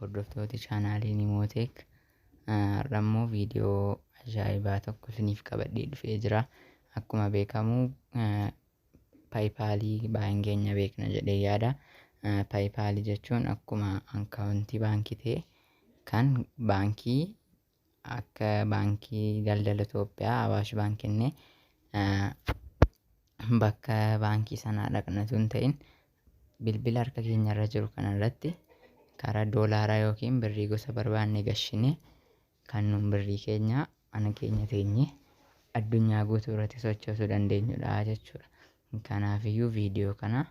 Hordoftoota chaanaalii Nimooteek, har'a immoo viidiyoo ajaa'ibaa tokko isiniif qabadhee dhufee jira. Akkuma beekamu paayipaalii baay'een keenya beekna jedhee yaada. Paayipaalii jechuun akkuma akkaawuntii baankii ta'e kan baankii akka baankii daldala Itoophiyaa Awaash Baankiinnee bakka baankii sanaa dhaqna osoo hin ta'in bilbila harka keenyarra jiru kanarratti karaa doolaaraa yookiin birrii gosa barbaanne gashinee kan nuun birrii keenya mana keenya teenyee addunyaa guutuu irratti sochoosuu dandeenyudha jechuudha. Kanaafiyyuu viidiyoo kana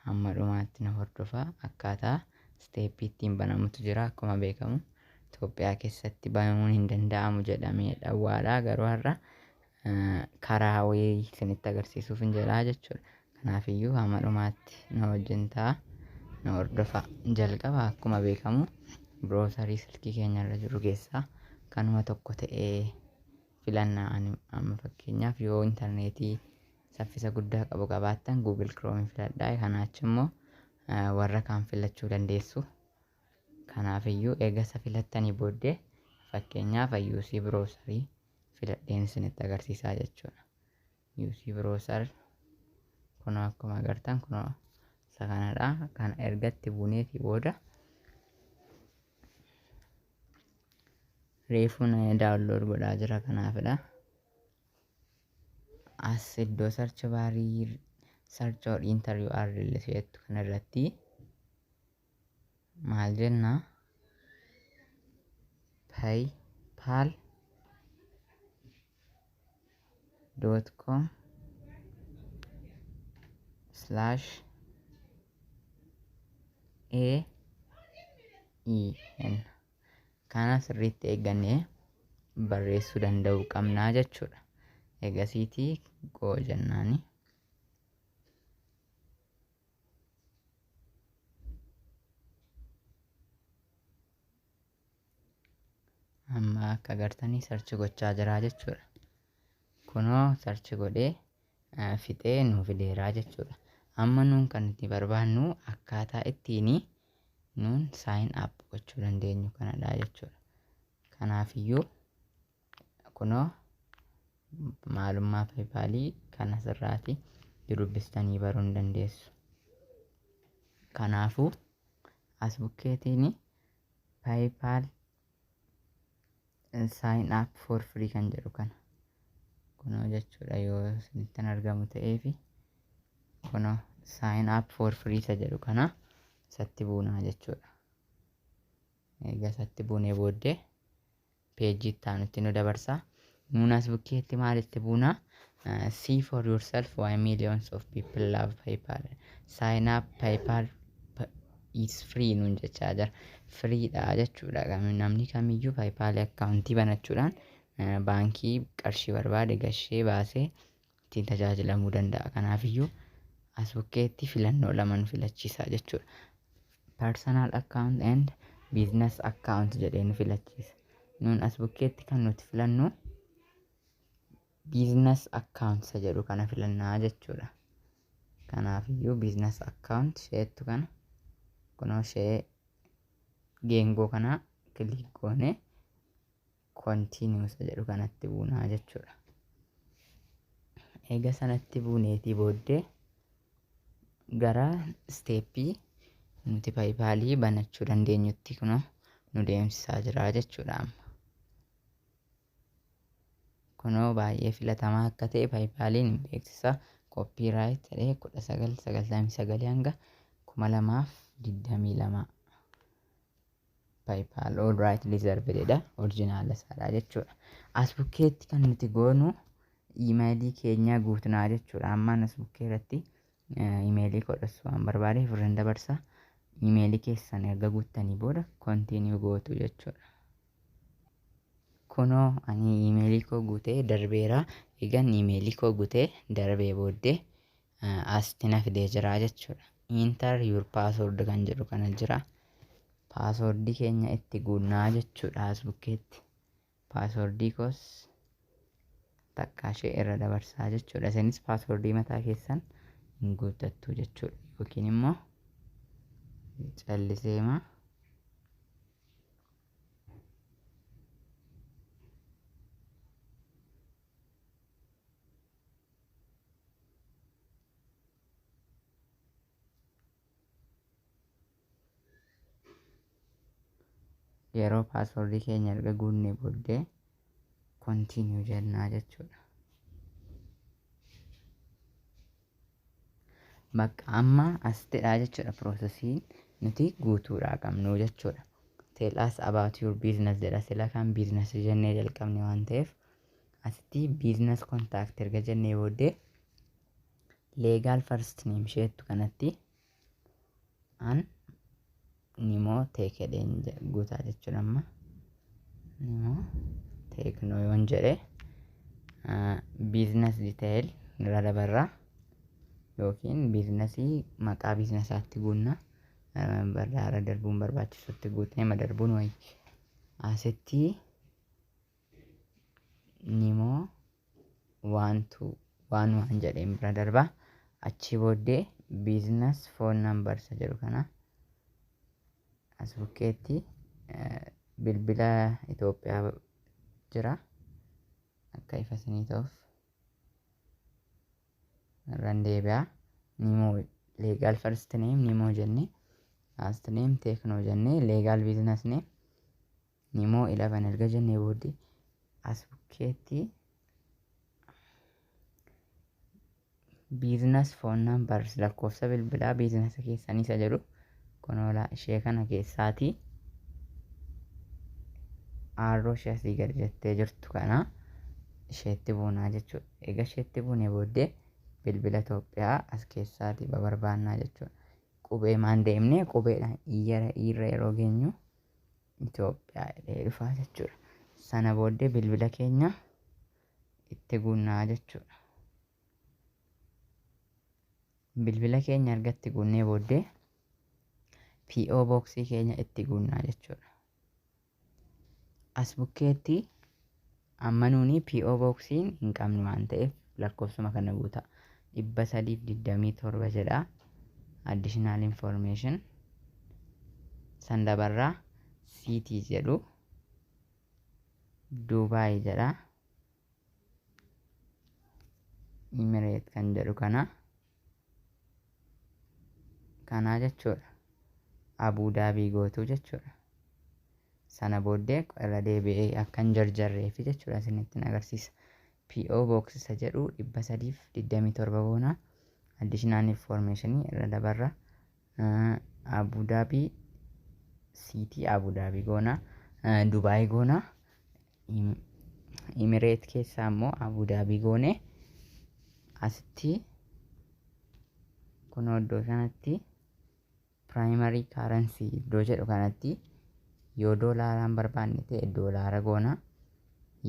hamma dhumaatti na hordofaa. Akkaataa isteeppii ittiin banamutu jira. Akkuma beekamu Itoophiyaa keessatti banamuun hin danda'amu jedhamee dhawwaadha. Garuu har'a karaa wayii isinitti agarsiisuuf hin jedhaa jechuudha. Kanaafiyyuu hamma dhumaatti na wajjin ta'a. Na hordofaa. Jalqaba akkuma beekamu biroosarii silkii keenyarra jiru keessaa kanuma tokko ta'ee filannaa. Amma fakkeenyaaf yoo intarneetii saffisa guddaa qabu qabaattan Google Chrome filadhaa. Kanaa achi immoo warra kaan filachuu dandeessu. Kanaafiyyuu eega isa filattanii booddee fakkeenyaaf UC biroosarii filadheen isinitti agarsiisaa jechuudha. UC biroosar kunoo akkuma agartan kunoo isa kanadha. Kana ergatti buuneetii booda reefuun daawunlood godhaa jira. Kanaafidha. As iddoo sarchi baarii sarchi or interview arrillee jettu kanarratti maal jenna paypal.com/AEN kana sirriitti eeggannee barreessuu danda'uu qabnaa jechuudha. Egasiitii goo jennaani. Amma akka agartanii sarchi gochaa jiraa jechuudha. Kunoo sarchi godhee fixee nu fideeraa jechuudha. Amma nuun kan itti barbaannu akkaataa ittiin nuun saayin app gochuu dandeenyu kanadha jechuudha. Kanaafiyyuu kunoo maalummaa paayipaalii kana sirraati dubbistanii baruu hin dandeessu. Kanaafuu as bukkeetiin paayipal sign up for free kan jedhu kana kunoo jechuudha. Yoo isinittin argamu ta'eefi kunoo sign up for free isa jedhu kana isatti buunaa jechuudha. Egaa isatti buunee booddee peejii itti aanutti nu dabarsaa. Nuun as bukkeetti maalitti buunaa? See for yourself why millions of people love PayPal. Sign up PayPal is free nuun jechaa jira. Freedha jechuudha. Namni kamiyyuu PayPal akkaawuntii banachuudhaan baankii qarshii barbaade gashee baasee ittiin tajaajilamuu danda'a. Kanaafiyyuu as bukkeetti filannoo lama nu filachiisa jechuudha. Personal account and business account jedhee nu filachiisa. Nuun as bukkeetti kan nuti filannu business account isa jedhu kana filannaa jechuudha. Kanaafiyyuu business account isheettu kana kunoo ishee geengoo kana kilik goonee continue isa jedhu kanatti buunaa jechuudha. Eega sanatti buuneetii booddee gara steeppii nuti paayipaalii banachuu dandeenyutti kunoo nu deemsisaa jira jechuudha. Amma kunoo baay'ee filatamaa akka ta'e paayipaaliin beeksisa kooppiiraayit ta'ee 1999 hanga 2022 PayPal all right reservededha. Oriijinaala isaadha jechuudha. As bukkeetti kan nuti goonu iimeelii keenya guutunaa jechuudha. Ammaan as bukkee irratti iimeelii godhachuu waan barbaadeef irra dabarsa. Iimeelii keessan erga guuttanii booda kontiiniyuu gootu jechuudha. Kunoo ani iimeelii koo guutee darbeera. Egaan iimeelii koo guutee darbee booddee asitti na fidee jira jechuudha. Enter your password kan jedhu kana jira. paaswordii keenya itti guunnaa jechuudha as bukkeetti. Paaswordii koos takkaa ishee irra dabarsaa jechuudha. Isinis paaswordii mataa keessan hin guuttattu jechuudha. Yookiin immoo calliseema yeroo paaswordii keenya erga guunnee booddee kontiiniyuu jennaa jechuudha. Bakka amma asitidha jechuudha piroosesiin nuti guutuudhaa qabnu jechuudha. Tell us about your business jedha. Sila kan business jennee jalqabne waan ta'eef asitti business contact erga jennee booddee legal first name isheettu kanatti an nimoo teekedheen guutaa jechuudha. Amma nimoo teeknoo yoon jedhe business detail irra dabarraa yookiin biizinasii maqaa biizinasaatti guunnaa barraara darbuun barbaachisutti guutnee madarbuun wayi asitti nimoo waan jedheen bira darbaa achi booddee biizines foon nambarsa jedhu kana as bukkeetti bilbila Itoophiyaa jira akka ifa isinii ta'uuf irraan deebi'aa. Nimoo legal first name nimoo jennee last name teeknoo jennee legal business name nimoo 11 erga jennee booddee as bukkeetti business phone numbers lakkoofsa bilbilaa biizinasa keessanii isa jedhu konoolaa ishee kana keessaatii aarroo ishee asii gadi jettee jirtu kana isheetti buunaa jechuudha. Egaa isheetti buunee booddee bilbila Itoophiyaa as keessaatii barbaannaa jechuudha. Qubee maan deemnee qubeedhaan irra yeroo geenyu Itoophiyaa jedhee dhufaa jechuudha. Sana booddee bilbila keenya itti guunnaa jechuudha. Bilbila keenya argatti guunnee booddee PO boxii keenya itti guunnaa jechuudha. As bukkeetti amma nuuni PO boxiin hin qabnu waan ta'eef lakkoofsuma kana guutaa 327 jedha. Additional information sandabarraa city jedhu Dubai jedha. Emirate kan jedhu kana jechuudha. Abu Dhabii gootuu jechuudha. Sana booddee irra deebi'ee akkan jarjarreefi jechuudha isinitti agarsiisa. PO box isa jedhu 327 boona additional information irra dabarra Abu Dhabii city Abu Dhabii goona Dubai goona Emirate keessaa immoo Abu Dhabii goone asitti kun iddoo kanatti primary currency iddoo jedhu kanatti yoo doolaaraan barbaanne ta'e doolaara goona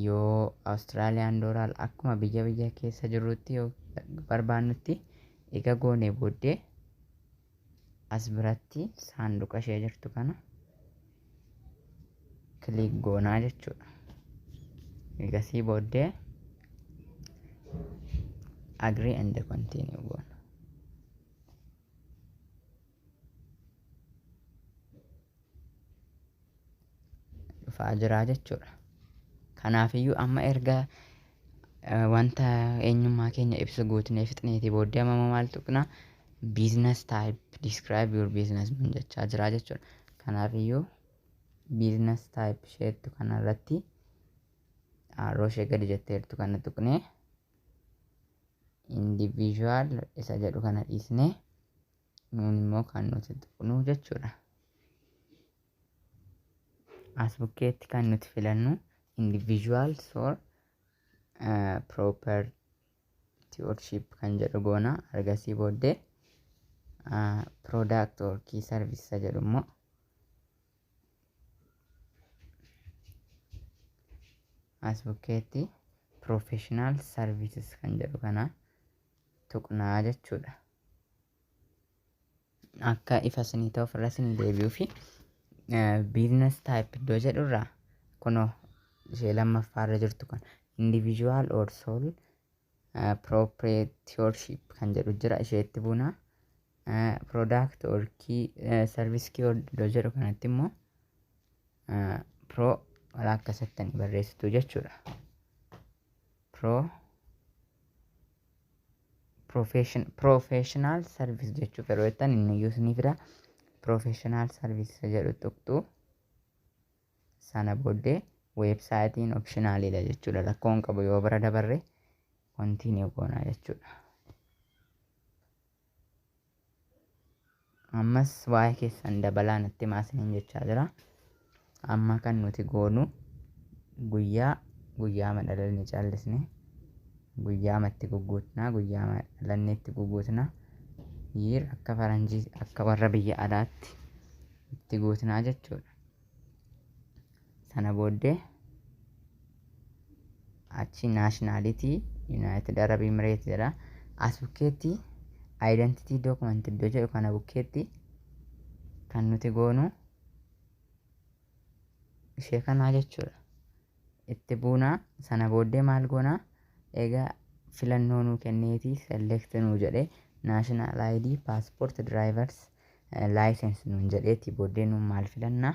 yoo Australiyaan doolaar akkuma biyya keessa jirrutti yoo barbaannutti egaa goonee booddee as biratti saanduqa ishee jirtu kana kilik goonaa jechuudha. Egasii booddee agree and continue goona. Dhufaa jiraa jechuudha. Kanaafiyyuu amma erga wanta eenyummaa keenya ibsu guutnee fixneetii booddee amma maal tuqna business type describe your business jechaa jira jechuudha. Kanaafiyyuu business type isheettu kanarratti aarroo ishee gadi jetteertu kana tuqnee individual isa jedhu kana dhiisnee nuun immoo kan nuti tuqnu jechuudha. As bukkeetti kan nuti filannu individual or property ownership kan jedhu goona. Argasii booddee product or key service isa jedhu immoo as bukkeetti professional services kan jedhu kana tuqnaa jechuudha. Akka ifa isinii ta'u ofirra isinii deebi'uu fi business type iddoo jedhurraa kunoo ishee lammaffaarra jirtu kan individual or sole proprietorship kan jedhu jira isheetti buuna. Product or key service key iddoo jedhu kanatti immoo pro walaa akkasitti barreessitu jechuudha. Professional service jechuuf yeroo jettan inni iyyuu isinii fida. Professional service jedhu tuqxu sana booddee weebsaayitiin optionaaliidha jechuudha. Rakkoon qabu yoo bira dabarre continue goonaa jechuudha. Ammas waa'ee keessan dabalaa natti maasiniin jechaa jira. Amma kan nuti goonu guyyaa madhalalni caallisne guyyaa matti gugguutnaa guyyaa madhalanni itti gugguutnaa year akka faranjii akka warra biyya alaatti itti guutnaa jechuudha. Sana booddee achi nationality United Arab Emirates jedha. As bukkeetti identity document iddoo jedhu kana bukkeetti kan nuti goonu ishee kanaa jechuudha. Itti buunaa sana booddee maal goonaa egaa filannoo nuu kenneetii select nuu jedhee national ID passport drivers license nuun jedheetii booddee nuun maal filannaa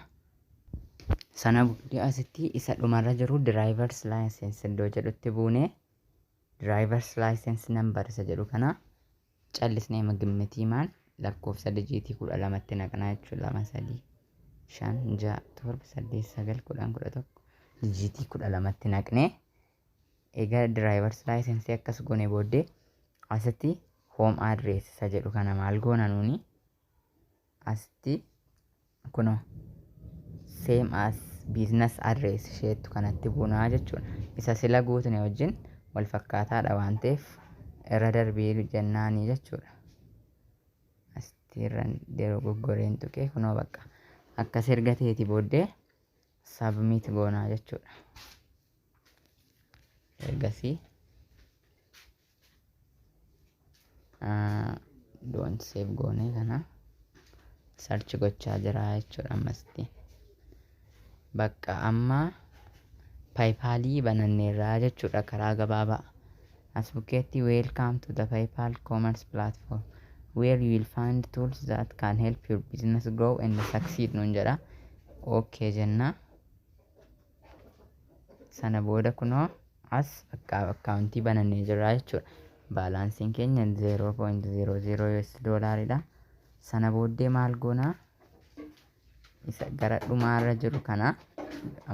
sana booddee asitti isa dhumarra jiru drivers license iddoo jedhutti buunee drivers license number isa jedhu kana callisnee magimmitii maal lakkoofsa dijiitii 12tti naqnaa jechuudha. 2 3 5 6 7 8 9 10 11 dijiitii 12tti naqnee egaa drivers license akkas goone booddee asitti home address isa jedhu kana maal goona nuuni asitti kunoo same as business address isheettu kanatti buunaa jechuudha. Isa sila guutne wajjin wal fakkaataadha waan ta'eef irra darbee jennaanii jechuudha. Asitti irra yeroo goggoreen tuqee kunoo bakka akkas erga ta'eeti booddee submit goonaa jechuudha. Ergasii don't save goonee kana search gochaa jira jechuudha. Ammasitti bakka amma paypaalii bananneerraa jechuudha karaa gabaabaa. As bukkeetti welcome to the PayPal commerce platform where you will find tools that can help your business grow and succeed nuun jedha. Okay jenna. Sana booda kunoo as bakka akkaawuntii banannee jirra jechuudha. Baalaansiin keenya 0.00 US doolaariidha. Sana booddee maal goonaa isa gara dhumaarra jiru kana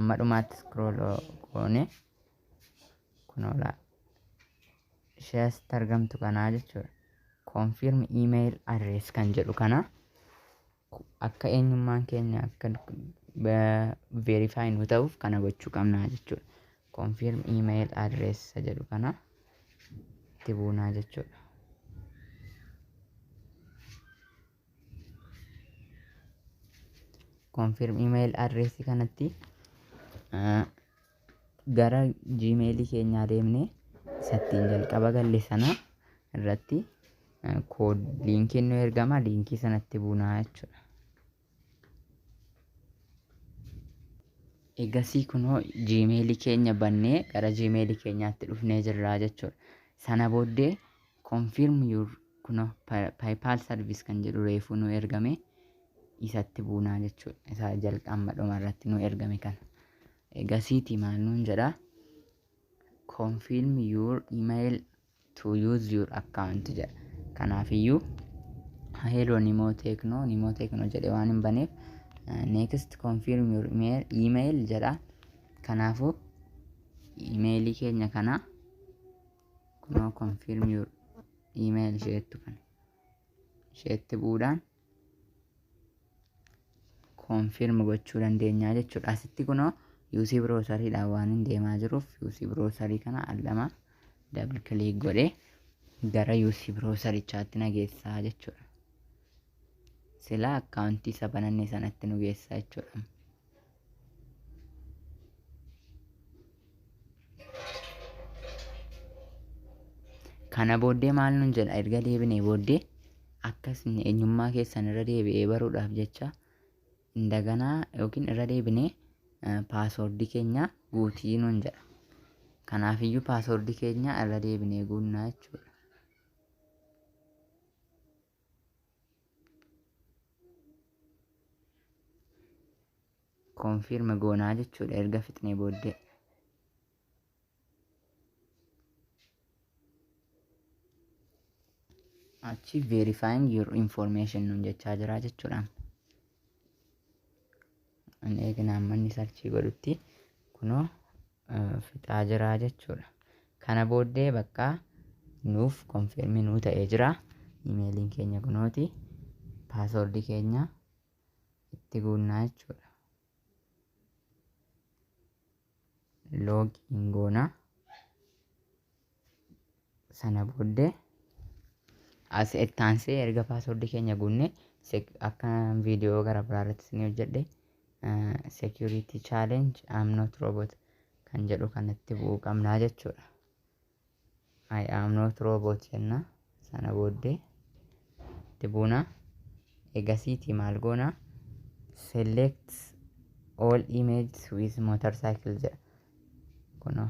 amma dhumaatti scroll goone kunoo ishee asitti argamtu kanaa jechuudha. Confirm email address kan jedhu kana akka eenyummaan keenya akka verify nu ta'uuf kana gochuu qabnaa jechuudha. Confirm email address jedhu kana itti buunaa jechuudha. Confirm email address kanatti gara gmail keenyaa deemnee isattiin jalqaba galle sana irratti liinkiin nu ergama liinkii sanatti buunaa jechuudha. Egasii kunoo gmail keenya bannee gara gmail keenyaatti dhufnee jirraa jechuudha. Sana booddee confirm your kunoo PayPal service kan jedhu reefuu nu ergame isatti buunaa jechuudha. Isa jalqaba dhumarratti nu ergame kana. Egasiiti maal nuun jedhaa confirm your email to use your account jedha. Kanaafiyyuu hello Nimo Techno jedhee waan hin baneef next confirm your email jedha. Kanaafuu emailii keenya kana kunoo confirm your email isheettu kana isheetti buudhaan confirm gochuu dandeenyaa jechuudha. Asitti kunoo UC browseriidhaan waan hin deemaa jiruuf UC browserii kana allama double click godhee gara UC browserichaatti na geessaa jechuudha. Sila akkaawuntii isa banannee sanatti nu geessaa jechuudha. Kana booddee maal nuun jedha erga deebinee booddee akkas eenyummaa keessan irra deebi'ee baruudhaaf jecha indaganaa yookiin irra deebinee paaswordii keenya guutii nuun jedha. Kanaafiyyuu paaswordii keenya irra deebinee guunnaa jechuudha. Konfirma goonaa jechuudha erga fixnee booddee. Achi verifying your information nuun jechaa jira jechuudha. Inni eegnaan manni sarchii godhutti kunoo fixaa jira jechuudha. Kana booddee bakka nuuf konfirmii nuu ta'ee jira. Imeeliin keenya kunooti. Paaswordii keenya itti guunnaa jechuudha. Loogiin goonaa. Sana booddee as itti aansee erga paaswordii keenya guunne akka viidiyoo gara biraarratti isin hojjedhe security challenge I'm not robot kan jedhu kanatti bu'uu qabnaa jechuudha. I am not robot jenna. Sana booddee itti buunaa. Egasiitii maal goonaa? Select all images with motorcycle jedha. Kunoo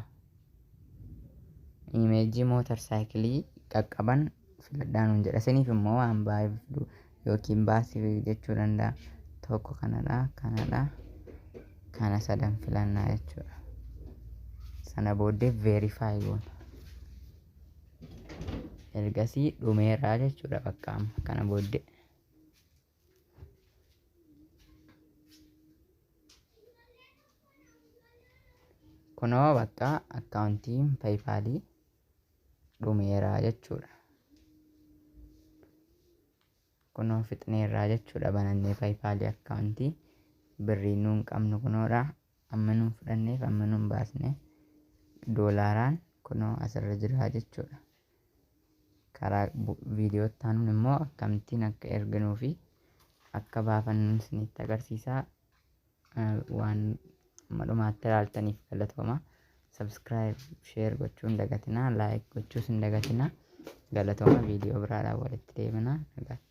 imeejii motorsaayikilii qaqqaban filadhaa nuun jedha. Isiniif immoo waan baay'ee fidu yookiin baasii jechuu danda'a. Tokko kanadha, kana sadan filannaa jechuudha. Sana booddee verify goona. Ergasii dhumeeraa jechuudha bakka amma kana booddee. Kunoo bakka akkaawuntiin paayipaalii dhumeeraa jechuudha. Kunoo fixneerraa jechuudha banannee paayipaalii akkaawuntii birrii nuun qabnu kunoodha. Amma nuun fudhanneef amma nuun baasne doolaaraan kunoo asirra jira jechuudha. Karaa viidiyoo itti aanuun immoo akkamittiin akka erginuu fi akka baafannu isinitti agarsiisaa. Waan dhumaatti ilaaltaniif galatooma. Subscribe, share gochuu hin dagatinaa, like gochuus hin dagatinaa. Galatooma. Viidiyoo biraadhaan walitti deebinaa. Nagaatti.